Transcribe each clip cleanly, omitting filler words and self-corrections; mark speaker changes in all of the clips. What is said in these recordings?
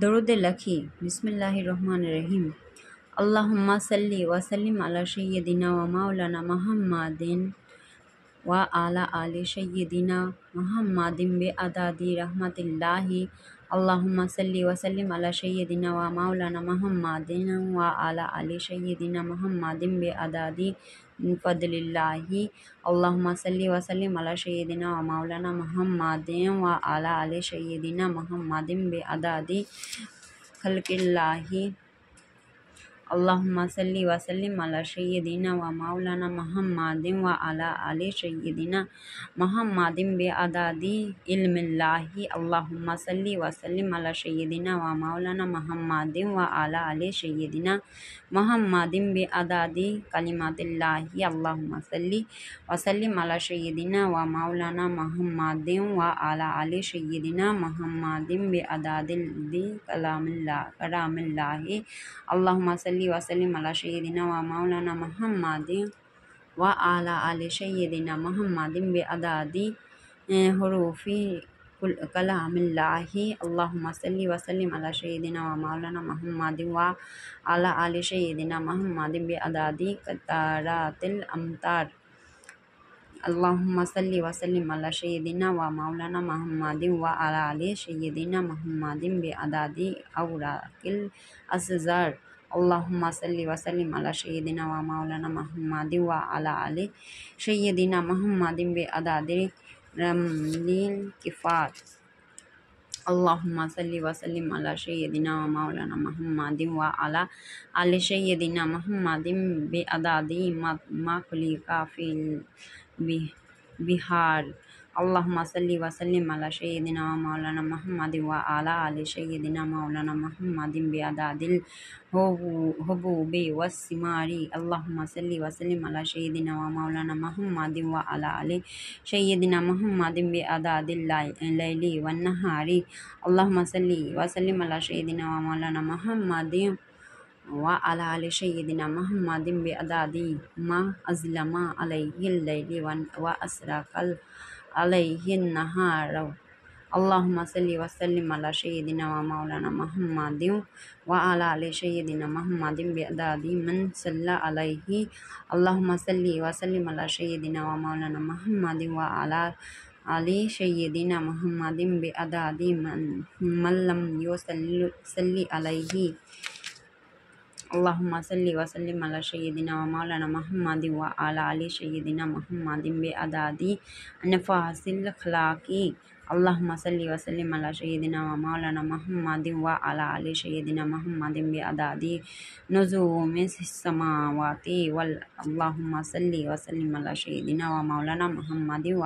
Speaker 1: दरूद लखी बिस्मिल्लाहिर्रहमानिर्रहीम। अल्लाहुम्मा सल्ली व सल्लिम अला सय्यदिना व मौलाना मुहम्मदिन व आला आलि सय्यदिना मुहम्मदिन बिअदादी रहमतिल्लाहि। अल्लाहुम्मा सल्ली व सल्लिम अला सय्यदिना व मौलाना मुहम्मदिन व आला आलि सय्यदिना मुहम्मदिन बिअदादी फ़द्लिल्लाहि। अल्लाहुम्मा सल्ली व सल्लिम अला सय्यदिना व मौलाना मुहम्मदिन व आला आलि सय्यदिना मुहम्मदिन बिअदादी खल्क़िल्लाहि। अल्लाहुम्मा सल्ली व सल्लिम अला सय्यदिना व मौलाना मुहम्मदिन व आला आलि सय्यदिना मुहम्मदिन बिअदादी इल्मिल्लाहि। अल्लाहुम्मा सल्ली व सल्लिम अला सय्यदिना व मौलाना मुहम्मदिन व आला आलि सय्यदिना मुहम्मदिन बिअदादी कलिमातिल्लाहि। अल्लाहुम्मा सल्ली व सल्लिम अला सय्यदिना व मौलाना मुहम्मदिन व आला आलि सय्यदिना मुहम्मदिन बिअदादी कलामिल्लाहि। अल्लाहुम्मा सल्ली व सल्लिम अला सय्यदिना व मौलाना मुहम्मदिन व आला आलि सय्यदिना मुहम्मदिन बिअदादी हुरूफि कलामिल्लाहि। अल्लाहुम्मा सल्ली व सल्लिम अला सय्यदिना व मौलाना मुहम्मदिन व आला आलि सय्यदिना मुहम्मदिन बिअदादी क़तरातिल अमतार। अल्लाहुम्मा सल्ली व सल्लिम अला सय्यदिना व मौलाना मुहम्मदिन व आला आलि सय्यदिना मुहम्मदिन बिअदादी औराक़िल अशजार। अल्लाहुम्मा सल्ली व सल्लिम अला सय्यदिना व मौलाना मुहम्मदिन व आला आलि सय्यदिना मुहम्मदिन बिअदादी रमलिल किफ़ात। अल्लाहुम्मा सल्ली व सल्लिम अला सय्यदिना व मौलाना मुहम्मदिन व आला आलि सय्यदिना मुहम्मदिन बिअदादी मा खुलिक़ा फ़िल बिहार। अल्लाहुम्मा सल्ली व सल्लिम अला सय्यदिना व मौलाना मुहम्मदिन व आला आलि सय्यदिना मौलाना मुहम्मदिन बिअदादिल हुबूबि वस्सिमारी। अल्लाहुम्मा सल्ली व सल्लिम अला सय्यदिना व मौलाना मुहम्मदिन व आला आलि सय्यदिना मुहम्मदिन बिअदादिल लैलि वन्नहारी। अल्लाहुम्मा सल्ली व सल्लिम अला सय्यदिना व मौलाना मुहम्मदिन व आला आलि सय्यदिना मुहम्मदिन बिअदादी मा अज़लमा अलैहिल लैलि व असरक़ अलैहिन नहार। अल्लाहुम्मा सल्ली व सल्लिम अला सय्यदिना व मौलाना मुहम्मदिन व आला आलि सय्यदिना मुहम्मदिन बिअदादी मन सल्ला अलैहि। अल्लाहुम्मा सल्ली व सल्लिम अला सय्यदिना व मौलाना मुहम्मदिन व आला आलि सय्यदिना मुहम्मदिन बिअदादी मन लम युसल्लि अलैहि। अल्लाहुम्मा सल्ली व सल्लिम अला सय्यदिना व मौलाना मुहम्मदिन व आला आलि सय्यदिना मुहम्मदिन बिअदादी अनफासिल खलाक़ि। अल्लाहुम्मा सल्ली व सल्लिम अला सय्यदिना व मौलाना मुहम्मदिन व आला आलि सय्यदिना मुहम्मदिन बिअदादी नुजूमिस समावाति वल। अल्लाहुम्मा सल्ली व सल्लिम अला सय्यदिना व मौलाना मुहम्मदिन व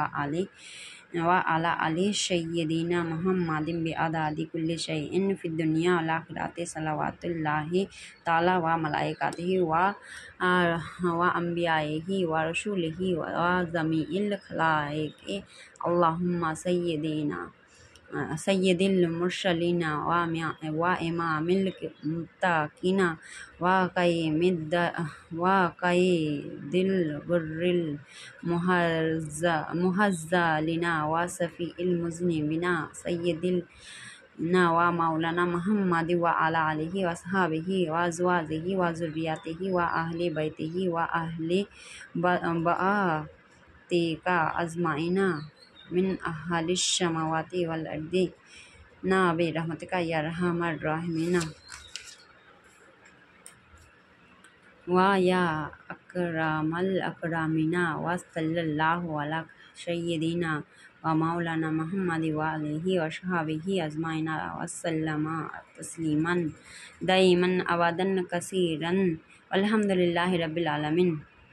Speaker 1: आला आलि सय्यदिना मुहम्मदिन बिअदादी कुल्लि शैइन फ़िद्दुनिया वल आख़िरति सलवातुल्लाहि तआला व मलाइकातिहि व अंबियाइहि व रसूलिहि व जमीइल खलाइक़ि। अल्लाहुम्मा सय्यिदिल मुरसलीना व इमामिल मुत्तक़ीना व क़ाइदिल गुर्रिल मुहज़्ज़लीना व शफ़ीइल मुज़निबीना सय्यदिना व मौलाना मुहम्मदिन व आला आलिहि व अस्हाबिहि व अज़वाजिहि व ज़ुर्रिय्यतिहि व अहलि बैतिहि व अहलि बआतिका अजमाइन मिन अहलिस समावाति वल अर्दि ना बिरहमतिका या अरहमर राहिमीन। व या अकरमल अकरामीन व सल्लल्लाहु अला सय्यदिना व मौलाना मुहम्मदिन व आलिहि व अस्हाबिहि अजमाइन व सल्लम तस्लीमन दाइमन अबदन कसीरन वल्हम्दुलिल्लाहि रब्बिल आलमीन।